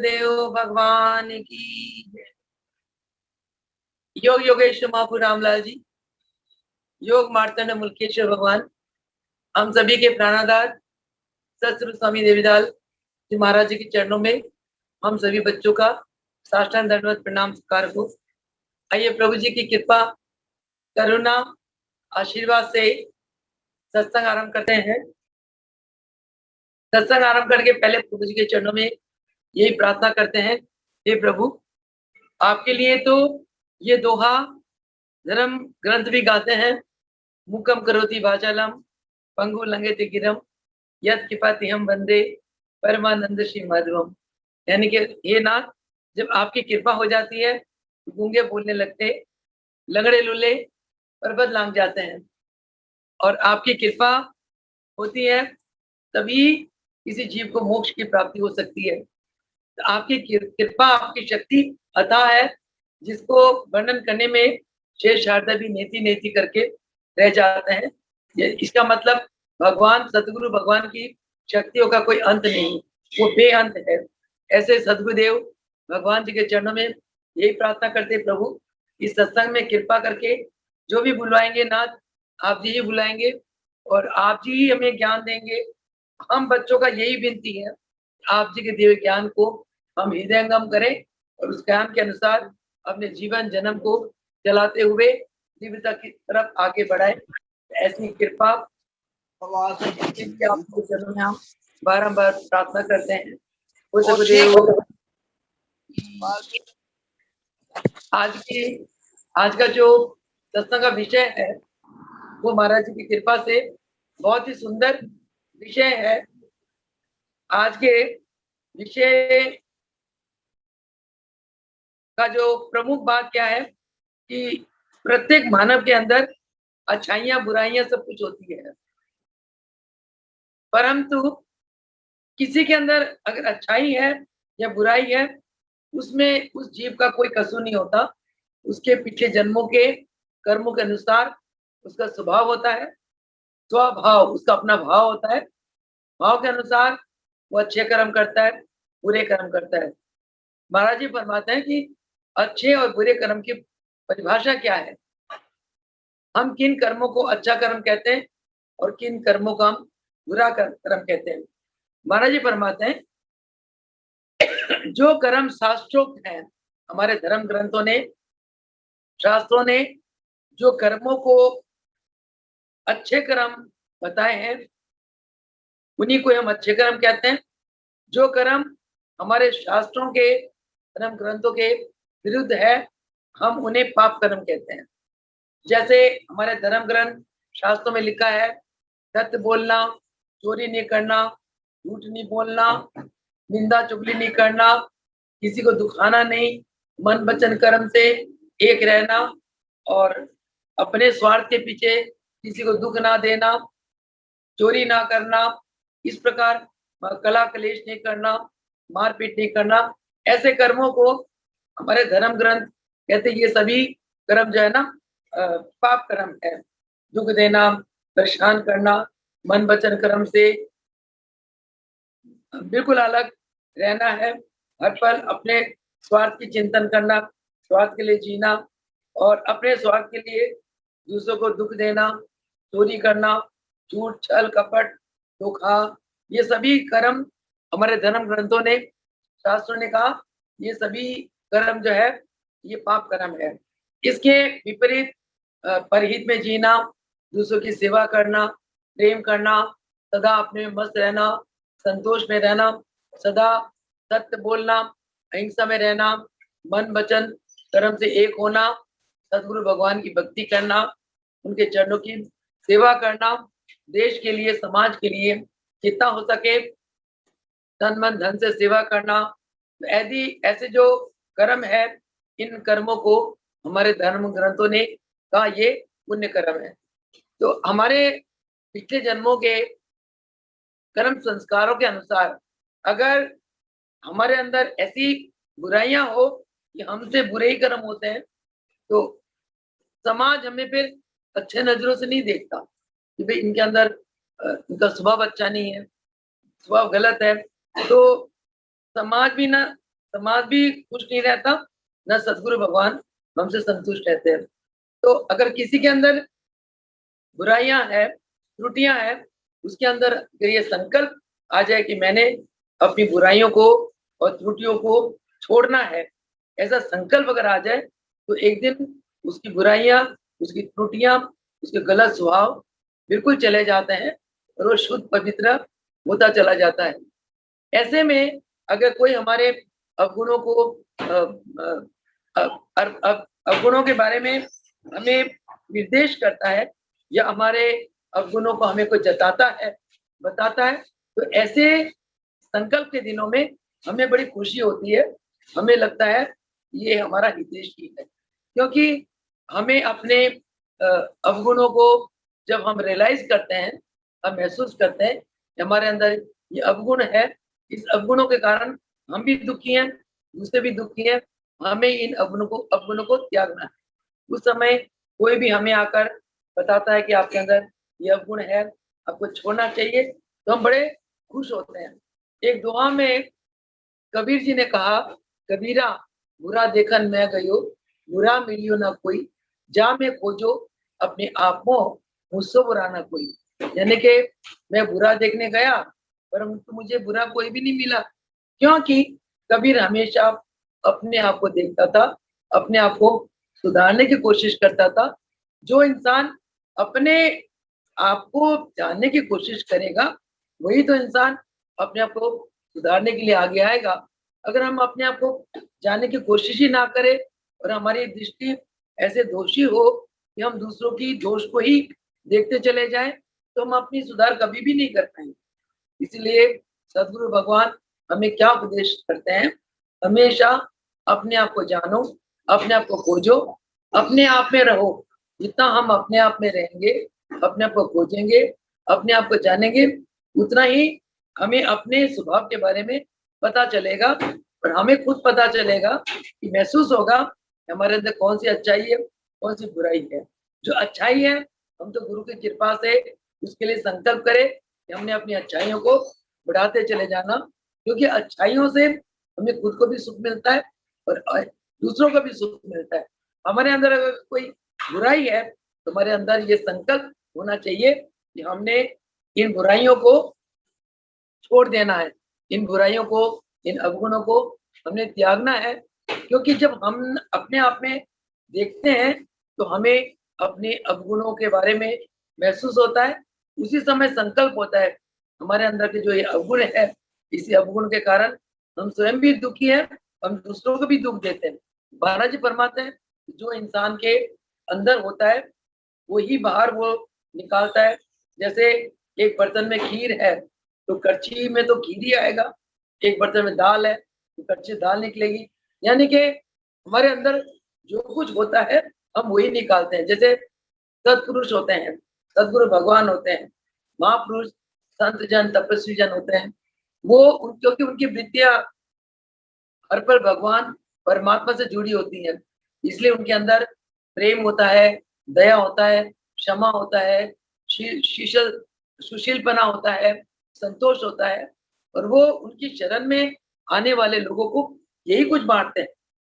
सदगुरुदेव भगवान की जय। योग योगेश्वर महापुर रामलाल जी, योग मार्तंड मुल्केश्वर भगवान, हम सभी के प्राणाधार सतगुरु स्वामी देवीदाल जी महाराज जी के चरणों में हम सभी बच्चों का साष्टांग दंडवत प्रणाम स्वीकार हो। आइए प्रभु जी की कृपा करुणा आशीर्वाद से सत्संग आरंभ करते हैं। सत्संग आरंभ करके पहले प्रभु जी के चरणों में यही प्रार्थना करते हैं, हे प्रभु, आपके लिए तो ये दोहा धर्म ग्रंथ भी गाते हैं, मुकम करोति वाचालम पंगु लंघयते गिरम यत् कृपाति हम वंदे परमानंद श्री माधवम। यानी कि ये नाथ, जब आपकी कृपा हो जाती है तो गूंगे बोलने लगते, लंगड़े लूले पर्वत लांग जाते हैं, और आपकी कृपा होती है तभी किसी जीव को मोक्ष की प्राप्ति हो सकती है। तो आपकी कृपा, आपकी शक्ति अथाह है, जिसको वर्णन करने में शेष शारदा भी नेति नेति करके रह जाते हैं। इसका मतलब भगवान सतगुरु भगवान की शक्तियों का कोई अंत नहीं, वो बेअंत है। ऐसे सतगुरुदेव भगवान जी के चरणों में यही प्रार्थना करते, प्रभु इस सत्संग में कृपा करके जो भी बुलवाएंगे नाथ, आप जी ही बुलाएंगे और आप जी ही हमें ज्ञान देंगे। हम बच्चों का यही विनती है, आप जी के दिव्य ज्ञान को हम हृदयंगम करें और उस ज्ञान के अनुसार अपने जीवन जन्म को चलाते हुए दिव्यता की तरफ आगे बढ़ाए। ऐसी कृपा आपको चरणों में हम बारंबार प्रार्थना करते हैं। आज का जो सत्संग का विषय है वो महाराज जी की कृपा से बहुत ही सुंदर विषय है। आज के विषय का जो प्रमुख बात क्या है कि प्रत्येक मानव के अंदर अच्छाइयां बुराइयां सब कुछ होती है, परंतु किसी के अंदर अगर अच्छाई है या बुराई है, उसमें उस जीव का कोई कसूर नहीं होता। उसके पिछले जन्मों के कर्मों के अनुसार उसका स्वभाव होता है, स्वभाव उसका अपना भाव होता है। भाव के अनुसार वो अच्छे कर्म करता है, बुरे कर्म करता है। महाराज जी फरमाते हैं कि अच्छे और बुरे कर्म की परिभाषा क्या है, हम किन कर्मों को अच्छा कर्म कहते हैं और किन कर्मों को हम बुरा कर्म कहते हैं। महाराज जी फरमाते हैं, जो कर्म शास्त्रोक्त है, हमारे धर्म ग्रंथों ने, शास्त्रों ने जो कर्मों को अच्छे कर्म बताए हैं, उन्हीं को हम अच्छे कर्म कहते हैं। जो कर्म हमारे शास्त्रों के, धर्म ग्रंथों के विरुद्ध है, हम उन्हें पाप कर्म कहते हैं। जैसे हमारे धर्म ग्रंथ शास्त्रों में लिखा है, सत्य बोलना, चोरी नहीं करना, झूठ नहीं बोलना, निंदा चुगली नहीं करना, किसी को दुखाना नहीं, मन वचन कर्म से एक रहना और अपने स्वार्थ के पीछे किसी को दुख ना देना, चोरी ना करना, इस प्रकार कला कलेश नहीं करना, मारपीट नहीं करना। ऐसे कर्मों को हमारे धर्म ग्रंथ कहते ये सभी कर्म जो है ना पाप कर्म है। दुख देना, परेशान करना, मन वचन कर्म से बिल्कुल अलग रहना है। हर पल अपने स्वार्थ की चिंतन करना, स्वार्थ के लिए जीना और अपने स्वार्थ के लिए दूसरों को दुख देना, चोरी करना, झूठ छल कपट धोखा, ये सभी कर्म हमारे धर्म ग्रंथों ने, शास्त्रों ने कहा ये सभी कर्म जो है ये पाप कर्म है। इसके विपरीत परहित में जीना, दूसरों की सेवा करना, प्रेम करना, सदा अपने में मस्त रहना, संतोष में रहना, सदा सत्य बोलना, अहिंसा में रहना, मन वचन कर्म से एक होना, सदगुरु भगवान की भक्ति करना, उनके चरणों की सेवा करना, देश के लिए, समाज के लिए जितना हो सके तन मन धन से सेवा करना। यदि ऐसे जो कर्म है, इन कर्मों को हमारे धर्म ग्रंथों ने कहा ये पुण्य कर्म है। तो हमारे पिछले जन्मों के कर्म संस्कारों के अनुसार अगर हमारे अंदर ऐसी बुराइयां हो कि हमसे बुरे ही कर्म होते हैं, तो समाज हमें फिर अच्छे नजरों से नहीं देखता कि भाई इनके अंदर इनका स्वभाव अच्छा नहीं है, स्वभाव गलत है। तो समाज भी ना समाज भी खुश नहीं रहता, न सदगुरु भगवान हमसे संतुष्ट रहते हैं। तो अगर किसी के अंदर बुराइयां है, त्रुटियां है, उसके अंदर अगर ये संकल्प आ जाए कि मैंने अपनी बुराइयों को और त्रुटियों को छोड़ना है, ऐसा संकल्प अगर आ जाए, तो एक दिन उसकी बुराइयां, उसकी त्रुटियां, उसके गलत स्वभाव बिल्कुल चले जाते हैं और वो शुद्ध पवित्र होता चला जाता है। ऐसे में अगर कोई हमारे अवगुणों को अवगुणों के बारे में हमें निर्देश करता है या हमारे अवगुणों को हमें कोई जताता है, बताता है, तो ऐसे संकल्प के दिनों में हमें बड़ी खुशी होती है। हमें लगता है ये हमारा हितैषी है, क्योंकि हमें अपने अवगुणों को जब हम रियलाइज करते हैं, हम महसूस करते हैं कि हमारे अंदर ये अवगुण है, इस अवगुणों के कारण हम भी दुखी हैं, दूसरे भी दुखी हैं, हमें इन अवगुणों को त्यागना है। उस समय कोई भी हमें आकर बताता है कि आपके अंदर ये अवगुण है, आपको छोड़ना चाहिए, तो हम बड़े खुश होते हैं। एक दोहा में कबीर जी ने कहा, कबीरा बुरा देखन मैं गयो, बुरा मिलियो ना कोई, जा में खोजो अपने आप को, मुझसे बुरा ना कोई। यानी कि मैं बुरा देखने गया, परंतु मुझे बुरा कोई भी नहीं मिला, क्योंकि कबीर हमेशा अपने आप को देखता था, अपने आप को सुधारने की कोशिश करता था। जो इंसान अपने आप को जानने की कोशिश करेगा, वही तो इंसान अपने आप को सुधारने के लिए आगे आएगा। अगर हम अपने आप को जानने की कोशिश ही ना करें और हमारी दृष्टि ऐसे दोषी हो कि हम दूसरों की दोष को ही देखते चले जाएं, तो हम अपनी सुधार कभी भी नहीं कर पाएंगे। इसलिए सदगुरु भगवान हमें क्या उपदेश करते हैं, हमेशा अपने आप को जानो, अपने आप को खोजो, अपने आप में रहो। जितना हम अपने आप में रहेंगे, अपने आप को खोजेंगे, अपने आप को जानेंगे, उतना ही हमें अपने स्वभाव के बारे में पता चलेगा और हमें खुद पता चलेगा कि महसूस होगा कि हमारे अंदर कौन सी अच्छाई है, कौन सी बुराई है। जो अच्छाई है, हम तो गुरु की कृपा से उसके लिए संकल्प करें कि हमने अपनी अच्छाइयों को बढ़ाते चले जाना, क्योंकि अच्छाइयों से हमें खुद को भी सुख मिलता है और दूसरों को भी सुख मिलता है। हमारे अंदर अगर कोई बुराई है, तो हमारे अंदर ये संकल्प होना चाहिए कि हमने इन बुराइयों को छोड़ देना है, इन बुराइयों को, इन अवगुणों को हमने त्यागना है। क्योंकि जब हम अपने आप में देखते हैं, तो हमें अपने अवगुणों के बारे में महसूस होता है, उसी समय संकल्प होता है हमारे अंदर के जो ये अवगुण है, इसी अवगुण के कारण हम स्वयं भी दुखी हैं, हम दूसरों को भी दुख देते हैं। महाराज जी फरमाते हैं, जो इंसान के अंदर होता है वही बाहर वो निकालता है। जैसे एक बर्तन में खीर है, तो कड़छी में तो खीर ही आएगा, एक बर्तन में दाल है तो कड़छी दाल निकलेगी। यानी कि हमारे अंदर जो कुछ होता है हम वही निकालते हैं। जैसे सत्पुरुष होते हैं, सदगुरु भगवान होते हैं, महापुरुष, संत जन, तपस्वी जन होते हैं, वो क्योंकि उनकी वृत्तियां हर पल भगवान परमात्मा से जुड़ी होती है, इसलिए उनके अंदर प्रेम होता है, दया होता है, क्षमा होता है, शीशल सुशीलपना होता है, संतोष होता है, और वो उनकी शरण में आने वाले लोगों को यही कुछ बांटते हैं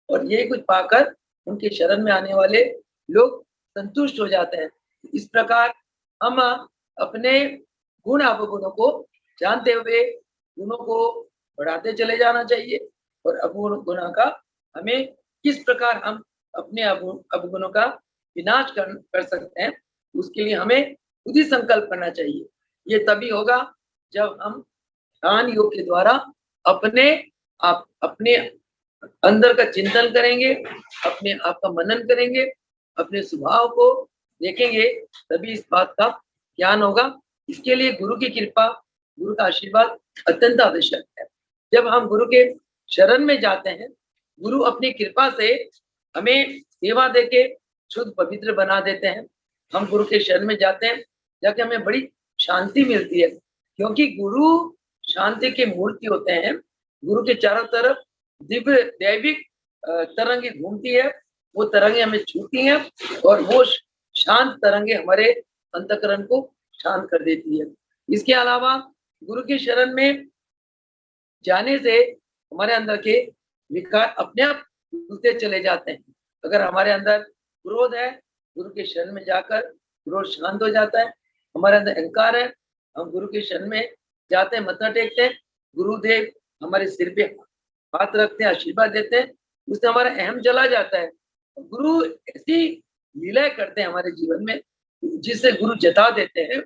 और यही कुछ पाकर उनकी शरण में आने वाले लोग संतुष्ट हो जाते हैं। इस प्रकार हम अपने गुण अवगुणों को जानते हुए गुणों को बढ़ाते चले जाना चाहिए और अवगुण गुणों का हमें किस प्रकार हम अपने अवगुणों का विनाश कर सकते हैं, उसके लिए हमें खुद ही संकल्प करना चाहिए। ये तभी होगा जब हम ध्यान योग के द्वारा अपने अंदर का चिंतन करेंगे, अपने आप का मनन करेंगे, अपने स्वभाव को देखेंगे, तभी इस बात का ज्ञान होगा। इसके लिए गुरु की कृपा, गुरु का आशीर्वाद अत्यंत आवश्यक है। जब हम गुरु के शरण में जाते हैं, गुरु अपनी कृपा से हमें सेवा देके शुद्ध पवित्र बना देते हैं। हम गुरु के शरण में जाते हैं, जाके हमें बड़ी शांति मिलती है, क्योंकि गुरु शांति के मूर्ति होते हैं। गुरु के चारों तरफ दिव्य दैविक तरंगे घूमती है, वो तरंगे हमें छूती हैं और वो शांत तरंगे हमारे अंतःकरण को शांत कर देती है। इसके अलावा गुरु के शरण में जाने से हमारे अंदर के विकार अपने आप धुलते चले जाते हैं। अगर हमारे अंदर क्रोध है, गुरु के शरण में जाकर क्रोध शांत हो जाता है। हमारे अंदर अहंकार है, हम गुरु के शरण में जाते हैं, मत्था टेकते हैं, गुरुदेव हमारे सिर पे हाथ रखते हैं, आशीर्वाद देते हैं, उससे हमारा अहम चला जाता है। गुरु ऐसी लीलाएं करते हैं हमारे जीवन में, जिससे गुरु जता देते हैं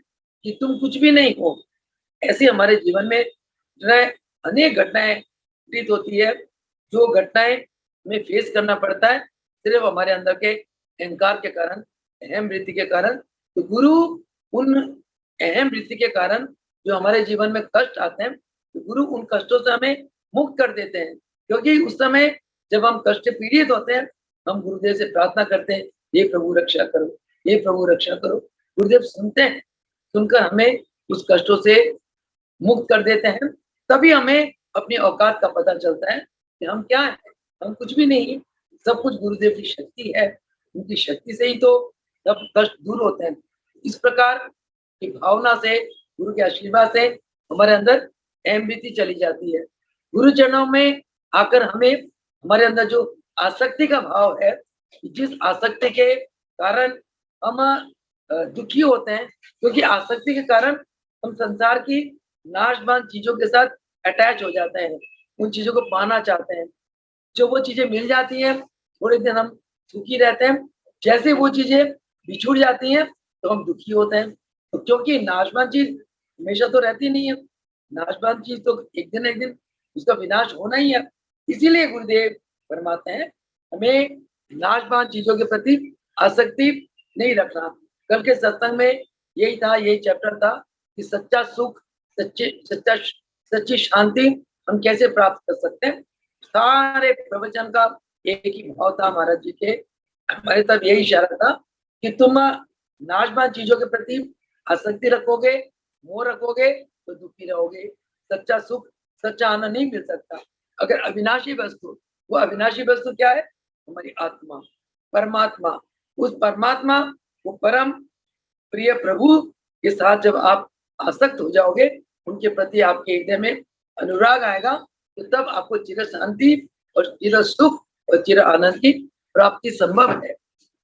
कि तुम कुछ भी नहीं हो। ऐसे हमारे जीवन में अनेक घटनाएं घटित होती है, जो घटनाएं हमें फेस करना पड़ता है सिर्फ हमारे अंदर के अहंकार के कारण, अहम वृत्ति के कारण। तो गुरु उन अहम वृत्ति के कारण जो हमारे जीवन में कष्ट आते हैं, तो गुरु उन कष्टों से हमें मुक्त कर देते हैं। क्योंकि उस समय जब हम कष्ट पीड़ित होते हैं, हम गुरुदेव से प्रार्थना करते हैं, हे प्रभु रक्षा करो, हे प्रभु रक्षा करो। गुरुदेव सुनते हैं, सुनकर हमें उस कष्टों से मुक्त कर देते हैं। तभी हमें अपनी औकात का पता चलता है कि हम क्या है, हम कुछ भी नहीं, सब कुछ गुरुदेव की शक्ति है। उनकी शक्ति से ही तो सब कष्ट दूर होते हैं। इस प्रकार की भावना से, गुरु के आशीर्वाद से हमारे अंदर अहम वृत्ति चली जाती है। गुरु चरणों में आकर हमें हमारे अंदर जो आसक्ति का भाव है, जिस आसक्ति के कारण हम दुखी होते हैं, क्योंकि आसक्ति के कारण हम संसार की नाशवान चीजों के साथ अटैच हो जाते हैं, उन चीजों को पाना चाहते हैं। जो वो चीजें मिल जाती हैं, थोड़े दिन हम सुखी रहते हैं, जैसे वो चीजें बिछुड़ जाती हैं तो हम दुखी होते हैं। तो क्योंकि नाशवान चीज हमेशा तो रहती नहीं है, नाशवान चीज तो एक दिन उसका विनाश होना ही है। इसीलिए गुरुदेव फरमाते हैं हमें नाशवान चीजों के प्रति आसक्ति नहीं रखना। कल के सत्संग में यही था, यही चैप्टर था कि सच्चा सुख, सच्ची शांति हम कैसे प्राप्त कर सकते हैं। सारे प्रवचन का एक ही भाव था महाराज जी के, हमारे तब यही इशारा था कि तुम नाशवान चीजों के प्रति आसक्ति रखोगे, मोह रखोगे तो दुखी रहोगे। सच्चा सुख, सच्चा आनंद नहीं मिल सकता। अगर अविनाशी वस्तु, वो अविनाशी वस्तु क्या है? हमारी आत्मा, परमात्मा। उस परमात्मा, वो परम प्रिय प्रभु के साथ जब आप आसक्त हो जाओगे, उनके प्रति आपके हृदय में अनुराग आएगा, तो तब आपको चिर शांति और चिर सुख और चिर आनंद की प्राप्ति संभव है।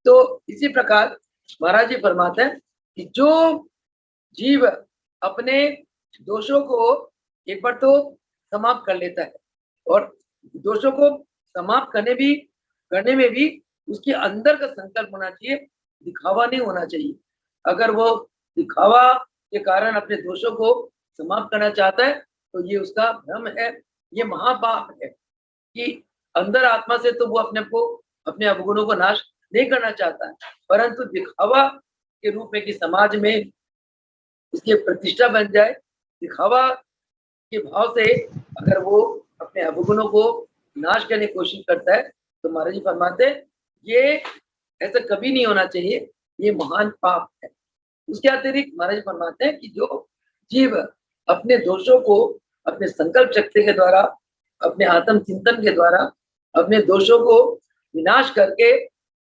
तो इसी प्रकार महाराज जी फरमाते हैं कि जो जीव अपने दोषों को एक बार तो समाप्त कर लेता है, और दोषों को समाप्त करने में भी उसके अंदर का संकल्प होना चाहिए, दिखावा नहीं होना चाहिए। अगर वो दिखावा के कारण अपने दोषों को समाप्त करना चाहता है, तो ये उसका भ्रम है, ये महापाप है कि अंदर आत्मा से तो वो अपने अवगुणों को नाश नहीं करना चाहता है, परंतु दिखावा के रूप में कि समाज में उसकी प्रतिष्ठा बन जाए, दिखावा के भाव से अगर वो अपने अवगुणों को नाश करने की कोशिश करता है, तो महाराज जी फरमाते हैं ये ऐसा कभी नहीं होना चाहिए, ये महान पाप है। उसके अतिरिक्त महाराज फरमाते हैं कि जो जीव अपने दोषों को अपने संकल्प शक्ति के द्वारा, अपने आत्म चिंतन के द्वारा अपने दोषों को विनाश करके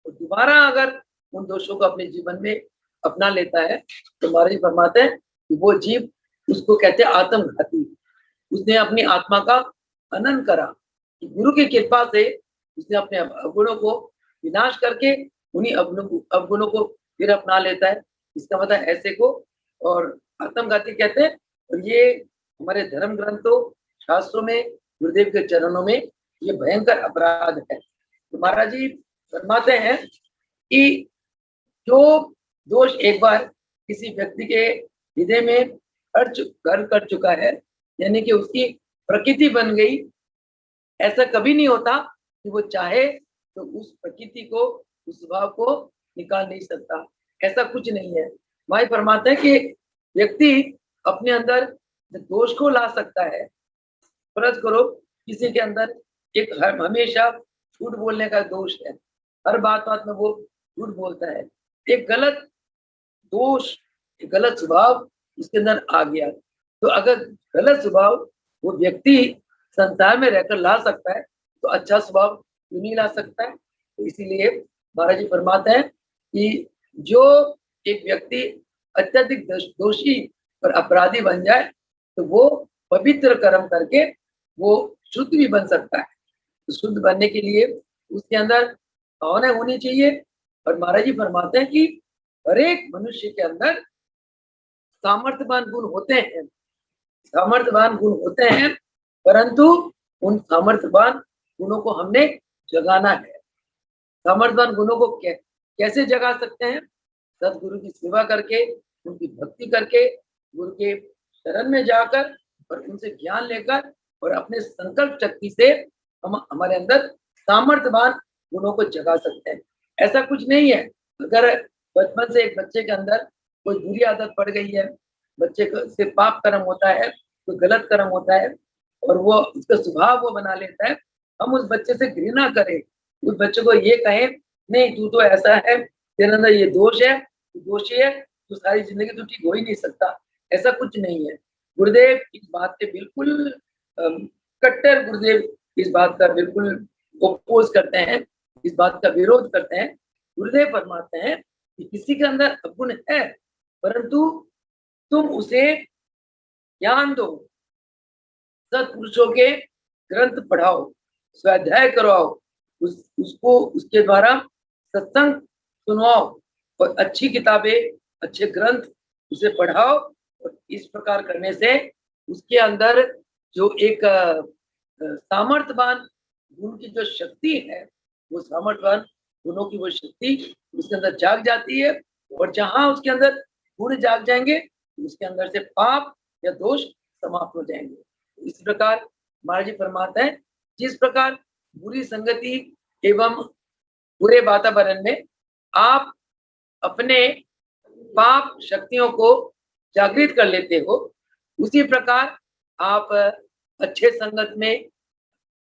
दोबारा अगर उन दोषों को अपने जीवन में अपना लेता है, तो महाराज फरमाते हैं कि वो जीव, उसको कहते हैं आत्मघाती। उसने अपनी आत्मा का हनन करा। गुरु की कृपा से उसने अपने अवगुणों को विनाश करके उन्हीं अवगुणों को फिर अपना लेता है। इसका मतलब ऐसे को और आत्मघाती कहते हैं। और ये हमारे धर्म ग्रंथों, शास्त्रों में, गुरुदेव के चरणों में ये भयंकर अपराध है। तो महाराज जी फरमाते हैं कि जो दोष एक बार किसी व्यक्ति के हृदय में घर कर चुका है, यानी कि उसकी प्रकृति बन गई, ऐसा कभी नहीं होता कि वो चाहे तो उस प्रकृति को, उस स्वभाव को निकाल नहीं सकता। ऐसा कुछ नहीं है। भाई फरमाते हैं कि व्यक्ति अपने अंदर दोष को ला सकता है। फर्ज करो किसी के अंदर एक हमेशा झूठ बोलने का दोष है, हर बात में वो झूठ बोलता है, एक गलत दोष, एक गलत स्वभाव उसके अंदर आ गया। तो अगर गलत स्वभाव वो व्यक्ति संसार में रहकर ला सकता है, तो अच्छा स्वभाव क्यों नहीं ला सकता है? तो इसीलिए महाराज जी फरमाते हैं कि जो एक व्यक्ति अत्यधिक दोषी और अपराधी बन जाए, तो वो पवित्र कर्म करके वो शुद्ध भी बन सकता है। शुद्ध बनने के लिए उसके अंदर भावना होनी चाहिए। और महाराज जी फरमाते हैं कि हर एक मनुष्य के अंदर सामर्थ्यवान गुण होते हैं, सामर्थ्यवान गुण होते हैं, परंतु उन सामर्थ्यवान गुणों को हमने जगाना है। सामर्थ्यवान गुणों को कैसे जगा सकते हैं? सदगुरु की सेवा करके, उनकी भक्ति करके, गुरु के शरण में जाकर और उनसे ज्ञान लेकर और अपने संकल्प शक्ति से हम हमारे अंदर सामर्थ्यवान गुणों को जगा सकते हैं। ऐसा कुछ नहीं है अगर बचपन से एक बच्चे के अंदर कोई बुरी आदत पड़ गई है, बच्चे को से पाप कर्म होता है, कोई गलत कर्म होता है और वो उसका स्वभाव वो बना लेता है, हम उस बच्चे से घृणा करें, उस बच्चे को ये कहें नहीं तू तो ऐसा है, तेरे अंदर ये दोष है, तू दोषी है, तू सारी जिंदगी तू ठीक हो ही नहीं सकता, ऐसा कुछ नहीं है। गुरुदेव इस बात के बिल्कुल कट्टर गुरुदेव इस बात का बिल्कुल ओपोज करते हैं, इस बात का विरोध करते हैं। गुरुदेव फरमाते हैं कि किसी के अंदर अवगुण है, परंतु तुम उसे ज्ञान दो, सत्पुरुषों के ग्रंथ पढ़ाओ, स्वाध्याय करवाओ, उसको उसके द्वारा सत्संग सुनवाओ और अच्छी किताबें, अच्छे ग्रंथ उसे पढ़ाओ। और इस प्रकार करने से उसके अंदर जो एक सामर्थ्यवान गुण की जो शक्ति है, वो सामर्थ्यवान गुणों की वो शक्ति उसके अंदर जाग जाती है। और जहां उसके अंदर गुण जाग जाएंगे, उसके अंदर से पाप या दोष समाप्त हो जाएंगे। इस प्रकार महाराज जी फरमाते हैं, जिस प्रकार बुरी संगति एवं बुरे वातावरण में आप अपने पाप शक्तियों को जागृत कर लेते हो, उसी प्रकार आप अच्छे संगत में,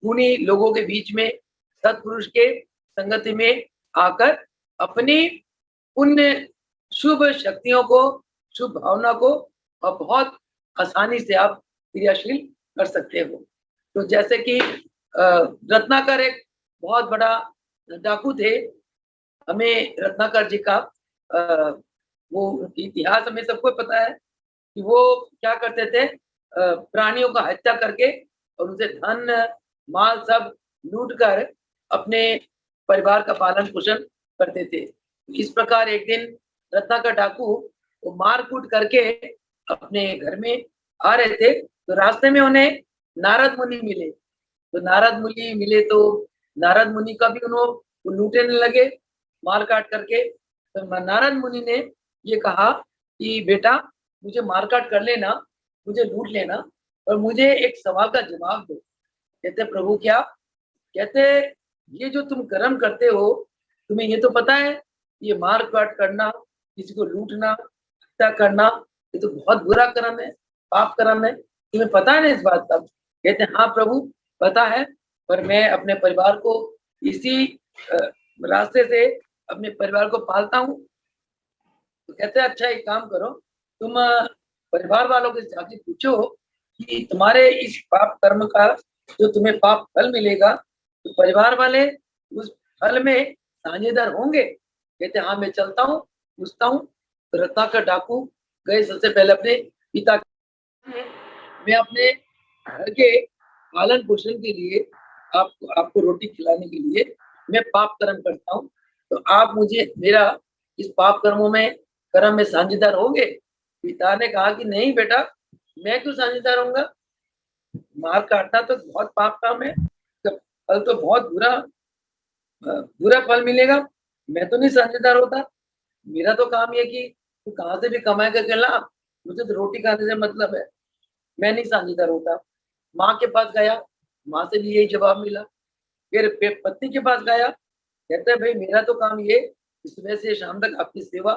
गुणी लोगों के बीच में, सत्पुरुष के संगति में आकर अपनी पुण्य शुभ शक्तियों को, शुभ भावना को और बहुत आसानी से आप क्रियाशील कर सकते हो। तो जैसे कि रत्नाकर एक बहुत बड़ा डाकू थे, हमें रत्नाकर जी का वो इतिहास हमें सबको पता है कि वो क्या करते थे, प्राणियों का हत्या करके और उसे धन माल सब लूट कर अपने परिवार का पालन पोषण करते थे। इस प्रकार एक दिन रत्नाकर डाकू वो मार कूट करके अपने घर में आ रहे थे, तो रास्ते में उन्हें नारद मुनि मिले। तो नारद मुनि मिले तो नारद मुनि का भी उन्होंने लूटने लगे मार काट करके। तो नारद मुनि ने ये कहा कि बेटा मुझे मार काट कर लेना, मुझे लूट लेना, और मुझे एक सवाल का जवाब दो। कहते प्रभु क्या? कहते ये जो तुम कर्म करते हो, तुम्हें ये तो पता है ये मार काट करना, किसी को लूटना, हत्या करना, ये तो बहुत बुरा कर्म है, पाप कर्म है, तुम्हें पता है ना इस बात का? कहते हाँ प्रभु पता है, पर मैं अपने परिवार को इसी रास्ते से अपने परिवार को पालता हूँ। तो कहते हैं अच्छा एक काम करो, तुम परिवार वालों के जाके पूछो कि तुम्हारे इस पाप कर्म का जो तुम्हें पाप फल मिलेगा, तो परिवार वाले उस फल में साझेदार होंगे? कहते हाँ मैं चलता हूँ, पूछता हूँ। तो रत्नाकर डाकू गए सबसे पहले अपने पिता, मैं अपने घर के पालन पोषण के लिए आपको रोटी खिलाने के लिए मैं पाप कर्म करता हूँ, तो आप मुझे मेरा इस पाप कर्मों में कर्म में साझेदार होंगे? पिता ने कहा कि नहीं बेटा, मैं क्यों साझेदार होऊंगा, मार काटना तो बहुत पाप काम है, तो फल तो बहुत बुरा फल मिलेगा, मैं तो नहीं साझेदार होता। मेरा तो काम ये कि तू कहाँ से भी कमा करके ला, मुझे तो रोटी खाने से मतलब है, मैं नहीं साझेदार होता। माँ के पास गया, माँ से भी यही जवाब मिला। फिर पत्नी के पास गया, कहता है भाई मेरा तो काम ये सुबह से शाम तक आपकी सेवा,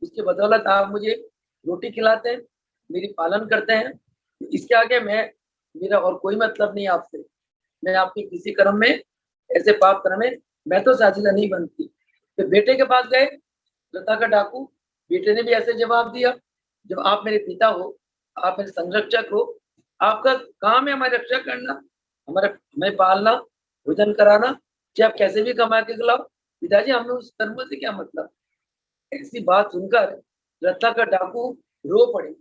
उसके बदौलत आप मुझे रोटी खिलाते हैं, मेरी पालन करते हैं, इसके आगे मेरा और कोई मतलब नहीं आपसे, मैं आपके किसी कर्म में, ऐसे पाप कर्म में मैं तो साझेदार नहीं बनती। तो बेटे के पास गए रत्नाकर डाकू, बेटे ने भी ऐसे जवाब दिया, जब आप मेरे पिता हो, आप मेरे संरक्षक हो, आपका काम है हमारी रक्षा करना, हमें पालना, भोजन कराना, चाहे आप कैसे भी कमा के खिलाओ, पिताजी हमें उस कर्म से क्या मतलब। ऐसी बात सुनकर रत्नाकर डाकू रो पड़े,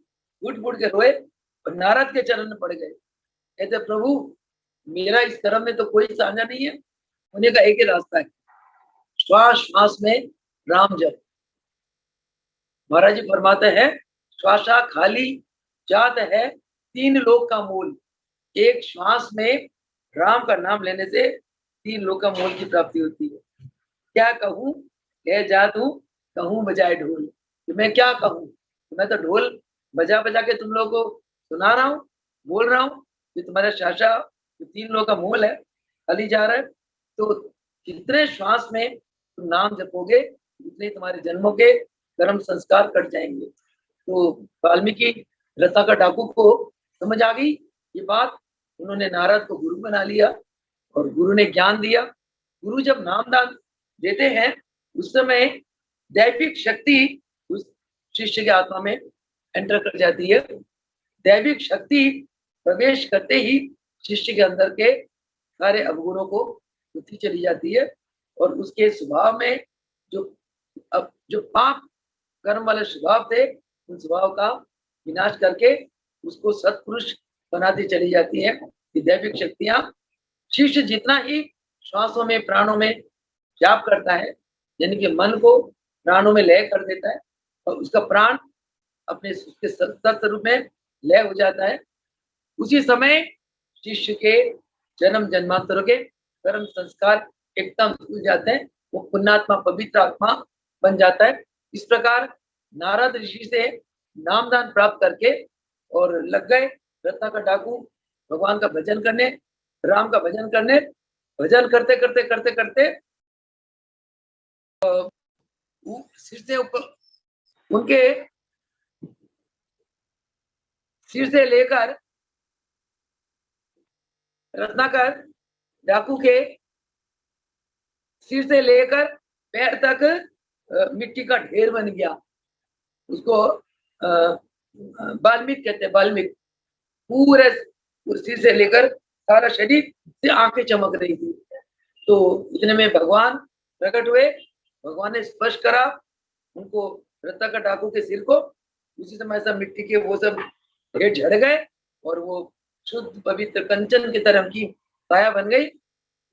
उठ के रोए और नारद के चरण में पड़ गए। कहते प्रभु मेरा इस कर्म में तो कोई साझा नहीं है, होने का एक ही रास्ता है, श्वास श्वास में राम जप। महाराज जी फरमाते हैं, श्वासा खाली जात है तीन लोक का मूल। एक श्वास में राम का नाम लेने से तीन लोक का मूल की प्राप्ति होती है। क्या कहूँ, कह जात हूँ, कहूँ बजाए ढोल। तो मैं क्या कहूँ, तो मैं तो ढोल बजा बजा के तुम लोगों को सुना रहा हूँ, बोल रहा हूँ कि तुम्हारा शाशा तीन लोग का मूल है, खाली जा रहा है। तो जितने श्वास में तुम नाम जपोगे, उतने तुम्हारे जन्मों के कर्म संस्कार कट जाएंगे। तो वाल्मीकि लता का डाकू को समझ आ गई ये बात। उन्होंने नारद को गुरु बना लिया और गुरु ने ज्ञान दिया। गुरु जब नामदान देते हैं, उस समय दैविक शक्ति उस शिष्य की आत्मा में एंटर कर जाती है। दैविक शक्ति प्रवेश करते ही शिष्य के अंदर के सारे अवगुणों को बुद्धि चली जाती है और उसके स्वभाव में जो पाप कर्म वाले स्वभाव थे, उन स्वभाव का विनाश करके उसको सत्पुरुष बनाती चली जाती है। दैविक शक्तियां, शिष्य जितना ही श्वासों में प्राणों में जाप करता है, यानी कि मन को प्राणों में लय कर देता है और उसका प्राण अपने उसके सत्स्वरूप में लय हो जाता है, उसी समय शिष्य के जन्म जन्मांतरों के कर्म संस्कार एकदम खुल जाते हैं। वो पुण्यात्मा पवित्र आत्मा बन जाता है। इस प्रकार नारद ऋषि से नामदान प्राप्त करके और लग गए रत्ना का डाकू भगवान का भजन करने, राम का भजन करने। भजन करते करते करते करते सिर से ऊपर उनके सिर से लेकर रत्नाकर डाकू के सिर से लेकर पैर तक मिट्टी का ढेर बन गया। उसको बाल्मीक कहते हैं, बाल्मीक। पूरे सिर से लेकर सारा शरीर से आंखें चमक रही थी। तो इतने में भगवान प्रकट हुए, भगवान ने स्पर्श करा उनको, रत्नाकर डाकू के सिर को। उसी समय ऐसा मिट्टी के वो सब ढेर झड़ गए और वो शुद्ध पवित्र कंचन की तरह की काया बन गई।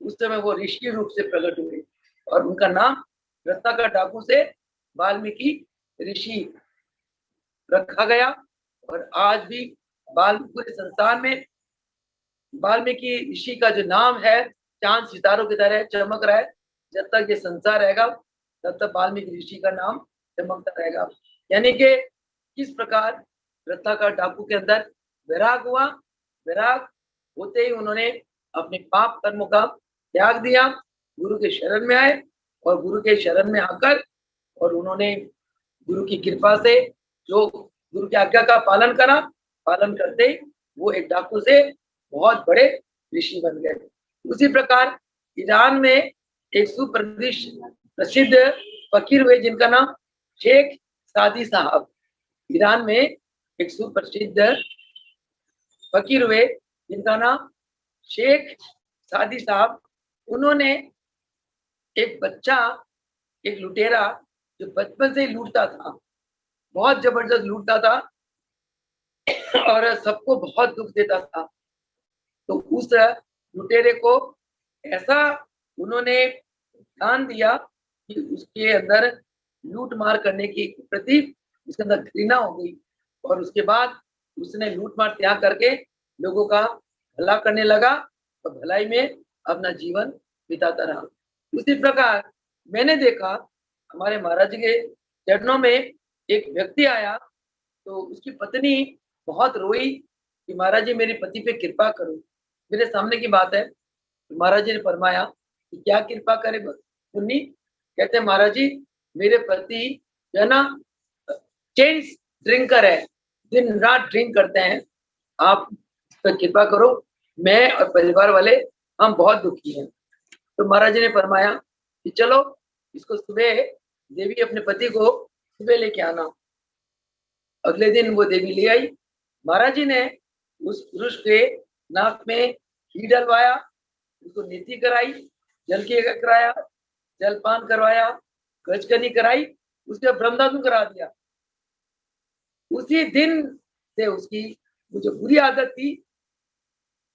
उस समय वो ऋषि रूप से प्रकट हुए और उनका नाम रत्नाकर डाकू से वाल्मीकि ऋषि रखा गया। और आज भी पूरे संसार में वाल्मीकि ऋषि का जो नाम है, चांद सितारों की तरह चमक रहा है। जब तक ये संसार रहेगा, तब तक वाल्मीकि ऋषि का नाम चमकता रहेगा। यानी कि किस प्रकार रत्नाकर डाकू के अंदर वैराग हुआ, वैराग होते ही उन्होंने अपने पाप कर्मों का त्याग दिया, गुरु के शरण में आए और गुरु के शरण में आकर और उन्होंने गुरु की कृपा से जो गुरु की आज्ञा का पालन करा, पालन करते वो एक डाकू से बहुत बड़े ऋषि बन गए। उसी प्रकार ईरान में एक प्रसिद्ध फकीर हुए जिनका नाम शेख सादी साहब। ईरान में एक सुप्रसिद्ध फकीर हुए जिनका नाम शेख सादी साहब। उन्होंने एक बच्चा, एक लुटेरा जो बचपन से ही लूटता था, बहुत जबरदस्त लूटता था और सबको बहुत दुख देता था, तो उस लुटेरे को ऐसा उन्होंने ध्यान दिया कि उसके अंदर लूट मार करने की प्रति उसके अंदर घृणा हो गई और उसके बाद उसने लूट मार त्याग करके लोगों का भला करने लगा और भलाई में अपना जीवन बिताता रहा। उसी प्रकार मैंने देखा हमारे महाराज के चरणों में एक व्यक्ति आया, तो उसकी पत्नी बहुत रोई कि महाराज जी मेरे पति पे कृपा करो। मेरे सामने की बात है। तो महाराज जी ने फरमाया कि क्या कृपा करे मुन्नी। कहते महाराज जी मेरे पति जो है ना चेन ड्रिंकर है, दिन रात ड्रिंक करते हैं, आप पर कृपा करो, मैं और परिवार वाले हम बहुत दुखी हैं। तो महाराज जी ने फरमाया कि चलो इसको सुबह देवी अपने पति को सुबह लेके आना। अगले दिन वो देवी ले आई। महाराज जी ने उस पुरुष के नाक में घी डलवाया, उसको नीति कराई, जल की कराया, जलपान करवाया, गजकनी कराई, उसके ब्रह्मदान करा दिया। उसी दिन से उसकी जो बुरी आदत थी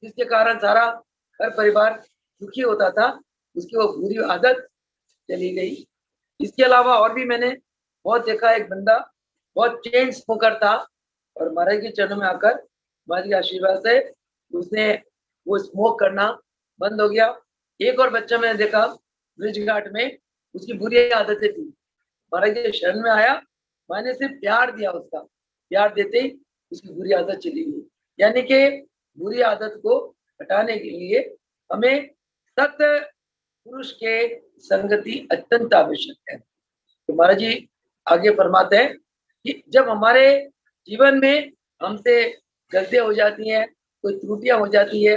जिसके कारण सारा हर परिवार दुखी होता था, उसकी वो बुरी आदत चली गई। इसके अलावा और भी मैंने बहुत देखा, एक बंदा बहुत चेन स्मोकर था और महाराज के चरणों में आकर महाराज के आशीर्वाद से उसने वो स्मोक करना बंद हो गया। एक और बच्चा मैंने देखा ब्रिज घाट में, उसकी बुरी आदतें थी, महाराज के शरण में आया, मैंने सिर्फ प्यार दिया, उसका प्यार देते ही उसकी बुरी आदत चली गई। यानी कि बुरी आदत को हटाने के लिए हमें सत्य पुरुष के संगति अत्यंत आवश्यक है। तो महाराज जी आगे फरमाते हैं कि जब हमारे जीवन में हमसे गलतियां हो जाती हैं, कोई त्रुटियां हो जाती है,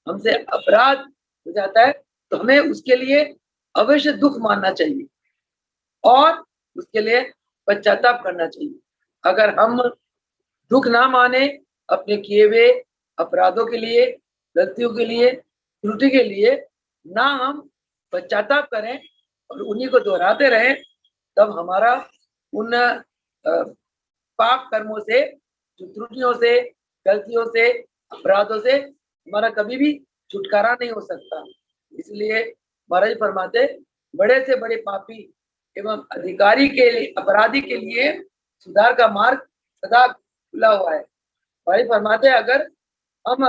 हमसे अपराध हो जाता है, तो हमें उसके लिए अवश्य दुख मानना चाहिए और उसके लिए पश्चाताप करना चाहिए। अगर हम दुख ना माने अपने किए हुए अपराधों के लिए, गलतियों के लिए, त्रुटि के लिए, ना हम पश्चाताप करें और उन्हीं को दोहराते रहें, तब हमारा उन पाप कर्मों से, जो त्रुटियों से, गलतियों से, अपराधों से हमारा कभी भी छुटकारा नहीं हो सकता। इसलिए महाराज फरमाते, बड़े से बड़े पापी एवं अधिकारी के लिए, अपराधी के लिए सुधार का मार्ग सदा खुला हुआ है। भाई फरमाते हैं अगर हम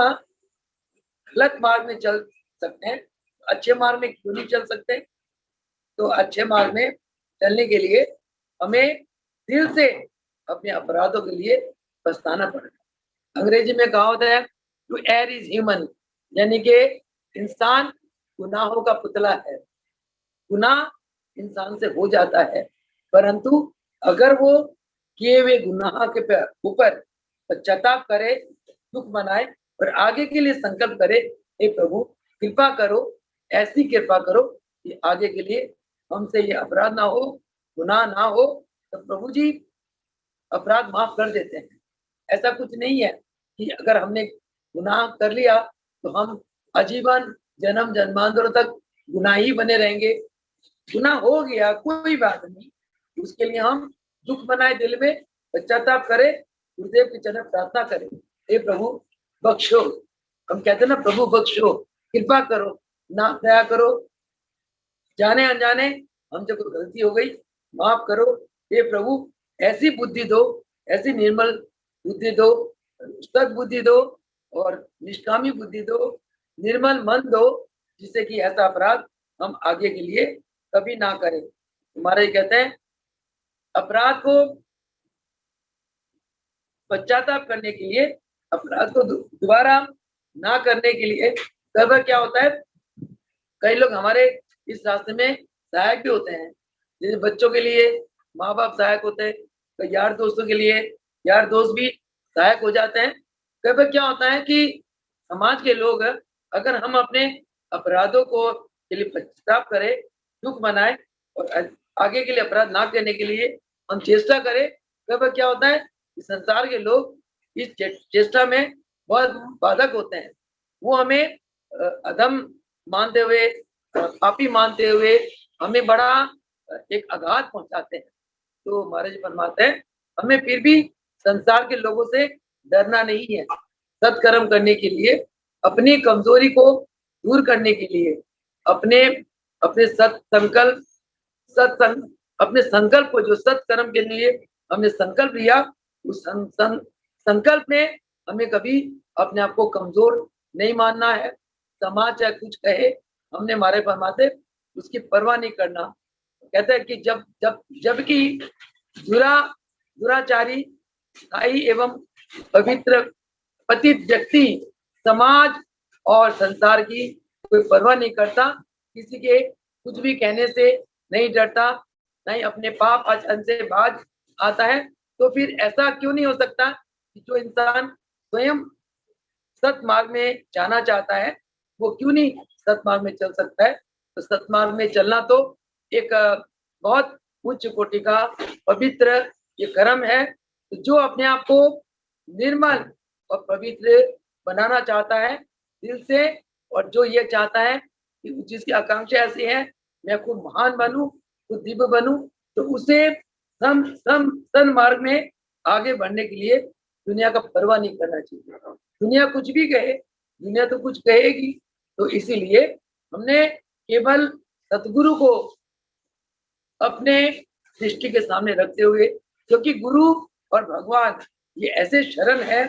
गलत मार्ग में चल सकते हैं, अच्छे मार्ग में क्यों नहीं चल सकते? तो अच्छे मार्ग में चलने के लिए हमें दिल से अपने अपराधों के लिए पछताना पड़ेगा। अंग्रेजी में कहावत है टू एयर इज ह्यूमन, यानी कि इंसान गुनाहों का पुतला है। गुनाह इंसान से हो जाता है, परंतु अगर वो किए हुए गुनाह के ऊपर पश्चाताप करे, दुख मनाए और आगे के लिए संकल्प करे, हे प्रभु कृपा करो, ऐसी कृपा करो कि आगे के लिए हमसे ये अपराध ना हो, गुनाह ना हो, तो प्रभु जी अपराध माफ कर देते हैं। ऐसा कुछ नहीं है कि अगर हमने गुनाह कर लिया तो हम आजीवन जन्म जन्मांतरों तक गुनाही बने रहेंगे। गुनाह हो गया कोई बात नहीं, उसके लिए हम दुख मनाए, दिल में पश्चाताप करें, गुरुदेव के चरण प्रार्थना करें, हे प्रभु बख्शो। हम कहते हैं ना, प्रभु बख्शो, कृपा करो, ना दया करो, जाने अनजाने हमसे कोई गलती हो गई, माफ करो, हे प्रभु ऐसी बुद्धि दो, ऐसी निर्मल बुद्धि दो, सद्बुद्धि दो और निष्कामी बुद्धि दो, निर्मल मन दो, जिससे कि ऐसा अपराध हम आगे के लिए कभी ना करें। हमारे कहते हैं अपराध को पश्चाताप करने के लिए, अपराध को दोबारा ना करने के लिए कई बार क्या होता है, कई लोग हमारे इस रास्ते में सहायक भी होते हैं। जैसे बच्चों के लिए माँ बाप सहायक होते हैं, कई यार दोस्तों के लिए यार दोस्त भी सहायक हो जाते हैं। कई बार क्या होता है कि समाज के लोग, अगर हम अपने अपराधों को के लिए पश्चाताप करें, दुख मनाए और आगे के लिए अपराध ना करने के लिए हम चेष्टा करें, कई बार क्या होता है कि संसार के लोग इस चेष्टा में बहुत बाधक होते हैं। वो हमें अधम मानते हुए, पापी मानते हुए हमें बड़ा एक आघात पहुंचाते हैं। तो महाराज फरमाते हैं हमें फिर भी संसार के लोगों से डरना नहीं है। सत्कर्म करने के लिए, अपनी कमजोरी को दूर करने के लिए, अपने अपने अपने संकल्प को, जो सत्कर्म के लिए हमने संकल्प लिया, उस संकल्प में हमें कभी अपने आप को कमजोर नहीं मानना है। समाज चाहे कुछ कहे, हमने हमारे फरमाते उसकी परवाह नहीं करना। कहते हैं कि जबकि दुराचारी, स्थायी एवं पवित्र पतित व्यक्ति समाज और संसार की कोई परवाह नहीं करता, किसी के कुछ भी कहने से नहीं डरता, नहीं अपने पाप आचरण से बाज आता है, तो फिर ऐसा क्यों नहीं हो सकता कि जो इंसान स्वयं सतमार्ग में जाना चाहता है, वो क्यों नहीं सतमार्ग में चल सकता है? तो सतमार्ग में चलना तो एक बहुत उच्च कोटि का पवित्र ये कर्म है। तो जो अपने आप को निर्मल और पवित्र बनाना चाहता है दिल से, और जो ये चाहता है कि जिसकी आकांक्षा ऐसी है मैं खूब महान बनूं, खूब दिव्य बनूं, तो उसे सन मार्ग में आगे बढ़ने के लिए दुनिया का परवाह नहीं करना चाहिए। दुनिया कुछ भी कहे, दुनिया तो कुछ कहेगी, तो इसीलिए हमने केवल सतगुरु को अपने दृष्टि के सामने रखते हुए, क्योंकि गुरु और भगवान ये ऐसे शरण है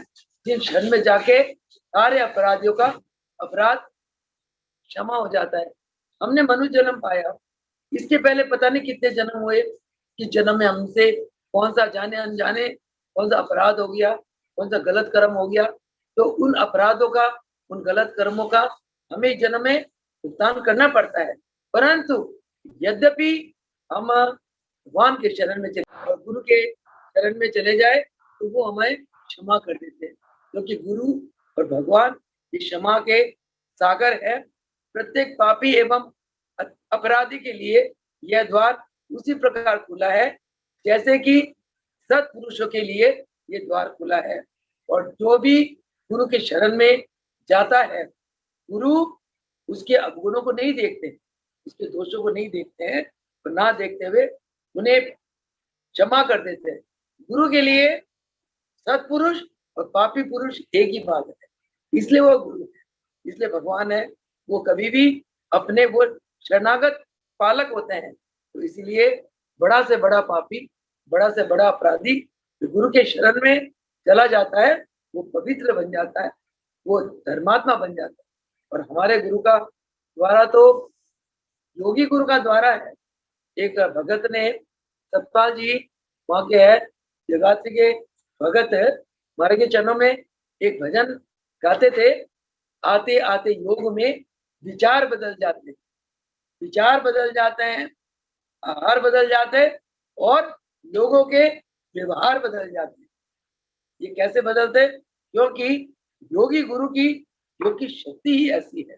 जिन शरण में जाके सारे अपराधियों का अपराध क्षमा हो जाता है। हमने मनुष्य जन्म पाया, इसके पहले पता नहीं कितने जन्म हुए कि जन्म में हमसे कौन सा जाने अनजाने कौन सा अपराध हो गया, कौन सा गलत कर्म हो गया, तो उन अपराधों का, उन गलत कर्मों का हमें जन्म में भुगतान करना पड़ता है। परंतु यद्यपि हम भगवान के शरण में चले और गुरु के शरण में चले जाए तो वो हमें क्षमा कर देते हैं, क्योंकि गुरु और भगवान ये क्षमा के सागर है। प्रत्येक पापी एवं अपराधी के लिए यह द्वार उसी प्रकार खुला है जैसे कि सत्पुरुषों के लिए ये द्वार खुला है। और जो भी गुरु के शरण में जाता है, गुरु उसके अवगुणों को नहीं देखते, उसके दोषों को नहीं देखते हैं, और ना देखते हुए उन्हें क्षमा कर देते हैं। गुरु के लिए सत्पुरुष और पापी पुरुष एक ही बात है, इसलिए वो गुरु है, इसलिए भगवान है। वो कभी भी अपने वो शरणागत पालक होते हैं। तो इसीलिए बड़ा से बड़ा पापी, बड़ा से बड़ा अपराधी जो गुरु के शरण में चला जाता है वो पवित्र बन जाता है, वो धर्मात्मा बन जाता है। और हमारे गुरु का द्वारा तो योगी गुरु का द्वारा है। एक भगत ने, सतपाल जी वहाँ के है जगाती के भगत है, हमारे के चरणों में एक भजन गाते थे, आते आते योग में विचार बदल जाते, विचार बदल जाते हैं, आहार बदल जाते हैं और लोगों के व्यवहार बदल जाते हैं। ये कैसे बदलते? क्योंकि योगी गुरु की योग की शक्ति ही ऐसी है।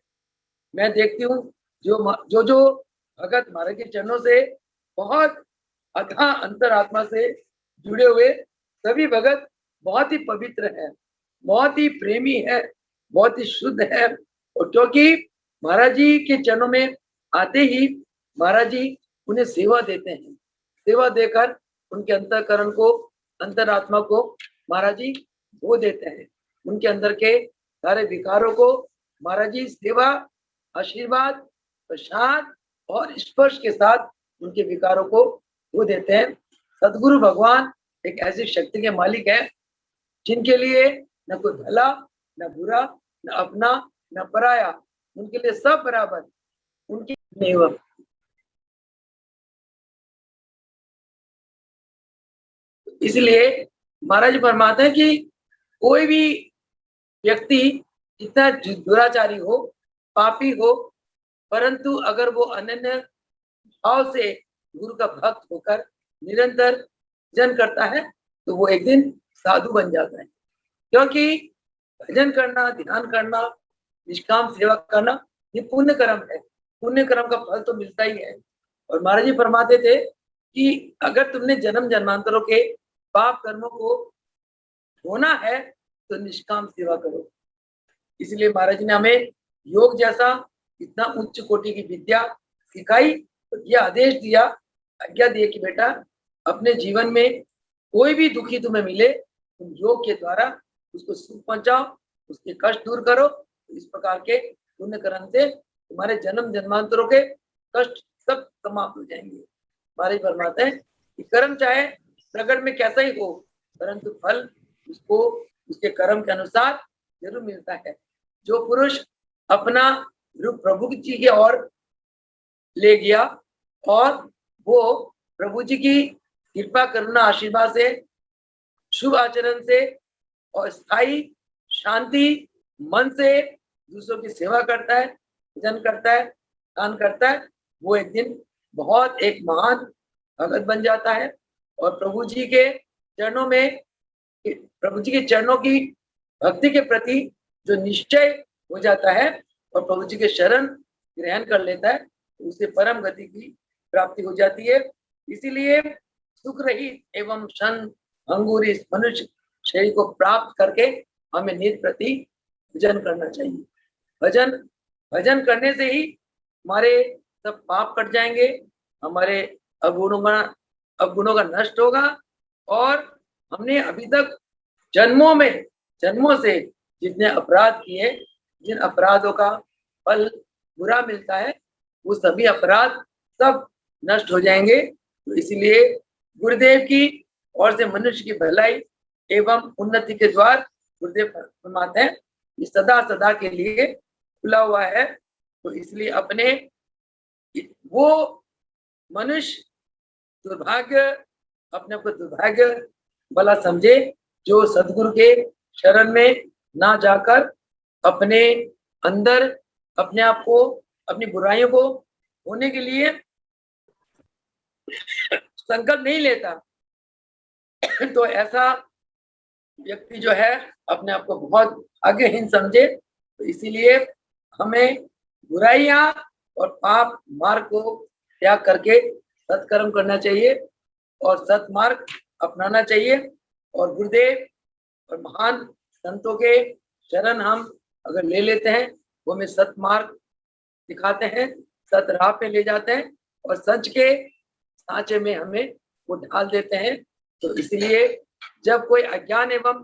मैं देखती हूँ जो भगत हमारे के चरणों से बहुत अथाह अंतरात्मा से जुड़े हुए सभी भगत बहुत ही पवित्र है, बहुत ही प्रेमी है, बहुत ही शुद्ध है। और क्योंकि महाराज जी के चरणों में आते ही महाराज जी उन्हें सेवा देते हैं, सेवा देकर उनके अंतःकरण को, अंतरात्मा को महाराज जी धो देते हैं, उनके अंदर के सारे विकारों को महाराज जी सेवा, आशीर्वाद, प्रसाद और स्पर्श के साथ उनके विकारों को धो देते हैं। सदगुरु भगवान एक ऐसी शक्ति के मालिक है जिनके लिए न कोई भला, न बुरा, न अपना, न पराया, उनके लिए सब बराबर, उनकी नियम। इसलिए महाराज फरमाते हैं कि कोई भी व्यक्ति जितना दुराचारी हो, पापी हो, परंतु अगर वो अनन्य भाव से गुरु का भक्त होकर निरंतर भजन करता है तो वो एक दिन साधु बन जाता है। क्योंकि भजन करना, ध्यान करना, निष्काम सेवा करना ये पुण्य कर्म है, पुण्य कर्म का फल तो मिलता ही है। और महाराज जी फरमाते थे कि अगर तुमने जन्म जन्मांतरों के पाप कर्मों को होना है तो निष्काम सेवा करो। इसलिए महाराज जी ने हमें योग जैसा इतना उच्च कोटि की विद्या सिखाई, तो यह आदेश दिया, आज्ञा दिए कि बेटा अपने जीवन में कोई भी दुखी तुम्हें मिले, तुम योग के द्वारा उसको सुख पहुंचाओ, उसके कष्ट दूर करो। इस प्रकार के पुण्य कर्म से तुम्हारे जन्म जन्मांतरों के कष्ट सब समाप्त हो जाएंगे। हमारे फरमाते हैं कि कर्म चाहे प्रकट में कैसा ही हो, परंतु फल उसको उसके कर्म के अनुसार जरूर मिलता है। जो पुरुष अपना रूप प्रभु जी की ओर ले गया और वो प्रभु जी की कृपा करुणा आशीर्वाद से, शुभ आचरण से और स्थायी शांति मन से दूसरों की सेवा करता है, भजन करता है, दान करता है, वो एक दिन बहुत एक महान भगत बन जाता है। और प्रभु जी के चरणों में, प्रभु जी के चरणों की भक्ति के प्रति जो निश्चय हो जाता है और प्रभु जी के शरण ग्रहण कर लेता है, तो उसे परम गति की प्राप्ति हो जाती है। इसीलिए सुख रहित एवं शन अंगूरी मनुष्य शरीर को प्राप्त करके हमें नित प्रति भजन करना चाहिए। भजन करने से ही हमारे सब पाप कट जाएंगे, हमारे अवगुणों का नष्ट होगा। और हमने अभी तक जन्मों से जितने अपराध किए, जिन अपराधों का फल बुरा मिलता है, वो सभी अपराध सब नष्ट हो जाएंगे। तो इसलिए गुरुदेव की ओर से मनुष्य की भलाई एवं उन्नति के द्वार गुरुदेव फरमाते हैं ये सदा सदा के लिए खुला हुआ है। तो इसलिए अपने वो मनुष्य दुर्भाग्य अपने को दुर्भाग्य वाला समझे जो सदगुरु के शरण में ना जाकर अपने अंदर अपने आप को अपनी बुराइयों को होने के लिए संकल्प नहीं लेता। तो ऐसा व्यक्ति जो है अपने आप को बहुत भाग्यहीन समझे। तो इसीलिए हमें बुराइयां और पाप मार्ग को त्याग करके सत्कर्म करना चाहिए और सत्मार्ग अपनाना चाहिए। और गुरुदेव और महान संतों के शरण हम अगर ले लेते हैं वो हमें सत्मार्ग दिखाते हैं, सत राह पे ले जाते हैं और सच के सांचे में हमें वो ढाल देते हैं। तो इसलिए जब कोई अज्ञान एवं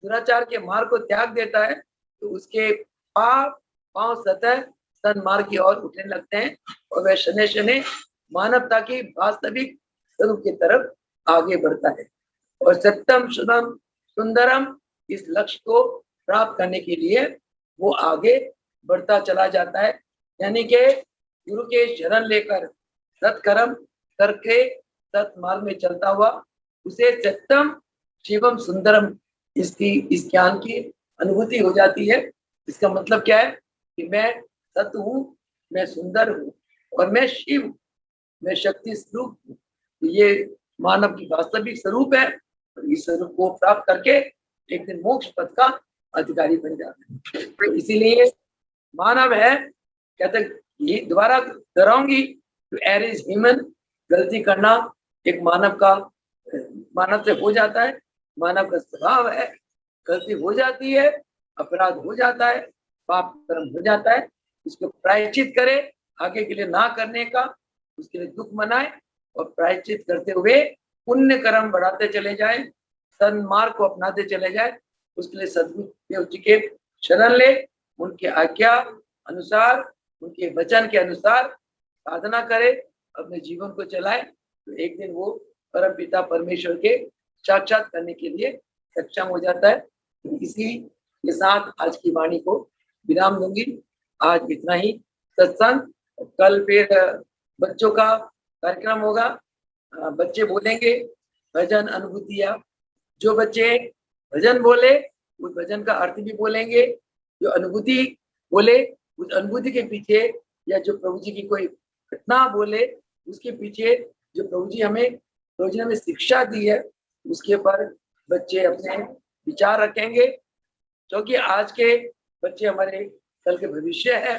दुराचार के मार्ग को त्याग देता है तो उसके पांव सतह सन्मार्ग की ओर उठने लगते हैं और वह शने शने मानवता की वास्तविक स्वरूप की तरफ आगे बढ़ता है। और सत्यम शुभम सुंदरम इस लक्ष्य को प्राप्त करने के लिए वो आगे बढ़ता चला जाता है। यानी कि गुरु के शरण लेकर सत्कर्म करके सत्मार्ग में चलता हुआ उसे सत्यम शिवम सुंदरम इस ज्ञान की अनुभूति हो जाती है। इसका मतलब क्या है कि मैं सत्य हूँ, मैं सुंदर हूँ और मैं शिव हूँ, मैं शक्ति स्वरूप हूँ। ये मानव की वास्तविक स्वरूप है और इस स्वरूप को प्राप्त करके एक दिन मोक्ष पद का अधिकारी बन जाता है। तो इसीलिए मानव है कहते ये दोबारा दोहराऊंगी टू एयर इज ह्यूमन, गलती करना एक मानव से हो जाता है, मानव का स्वभाव है, गलती हो जाती है, अपराध हो जाता है, पाप कर्म हो जाता है, उसको प्रायश्चित करे, आगे के लिए ना करने का उसके लिए दुख मनाए और प्रायश्चित करते हुए पुण्य कर्म बढ़ाते चले जाए, सन्मार्ग को अपनाते चले जाए। उसके लिए सदगुरु जी के शरण ले, उनके आज्ञा अनुसार उनके वचन के अनुसार साधना करे, अपने जीवन को चलाए तो एक दिन वो परम पिता परमेश्वर के साक्षात करने के लिए सक्षम हो जाता है। तो इसी के साथ आज की वाणी को विराम दूंगी। आज इतना ही सत्संग, कल फिर बच्चों का कार्यक्रम होगा, बच्चे बोलेंगे भजन अनुभूतियां। जो बच्चे भजन बोले उस भजन का अर्थ भी बोलेंगे, जो अनुभूति बोले उस अनुभूति के पीछे या जो प्रभु जी की कोई घटना बोले उसके पीछे जो प्रभु जी ने हमें शिक्षा दी है उसके पर बच्चे अपने विचार रखेंगे। क्योंकि आज के बच्चे हमारे कल के भविष्य है।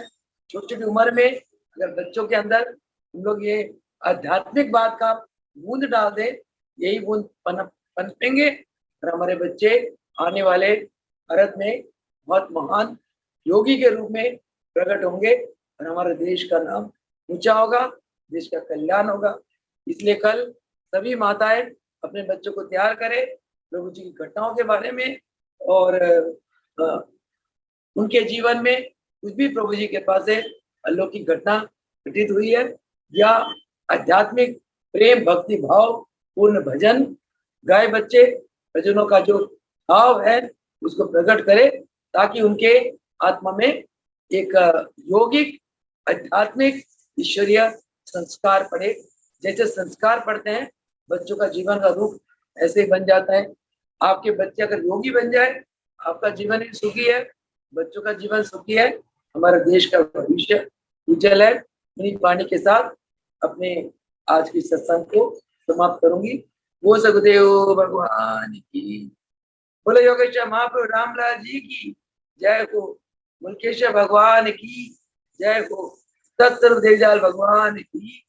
छोटी छोटी उम्र में अगर बच्चों के अंदर हम लोग ये आध्यात्मिक बात का बूंद डाल दें, यही बूंद पनपेंगे और हमारे बच्चे आने वाले भारत में बहुत महान योगी के रूप में प्रकट होंगे और हमारे देश का नाम ऊंचा होगा, देश का कल्याण होगा। इसलिए कल सभी माताएं अपने बच्चों को तैयार करें प्रभु जी की घटनाओं के बारे में और उनके जीवन में कुछ भी प्रभु जी के पास से अलौकिक घटना घटित हुई है या आध्यात्मिक प्रेम भक्ति भाव पूर्ण भजन गाय बच्चे भजनों का जो भाव है उसको प्रकट करे ताकि उनके आत्मा में एक यौगिक आध्यात्मिक ईश्वरीय संस्कार पड़े। जैसे संस्कार पड़ते हैं बच्चों का जीवन का रूप ऐसे ही बन जाता है। आपके बच्चे अगर योगी बन जाए आपका जीवन ही सुखी है, बच्चों का जीवन सुखी है, हमारे देश का भविष्य उज्जवल है। इन्हीं वाणी के साथ अपने आज की सत्संग को समाप्त करूंगी। वो सगुदेव भगवान की, बोले योगेश्वर महाप्रभु रामलाल जी की जय हो, मुल्केश्वर भगवान की जय हो, सत्सर्व देवजाल भगवान की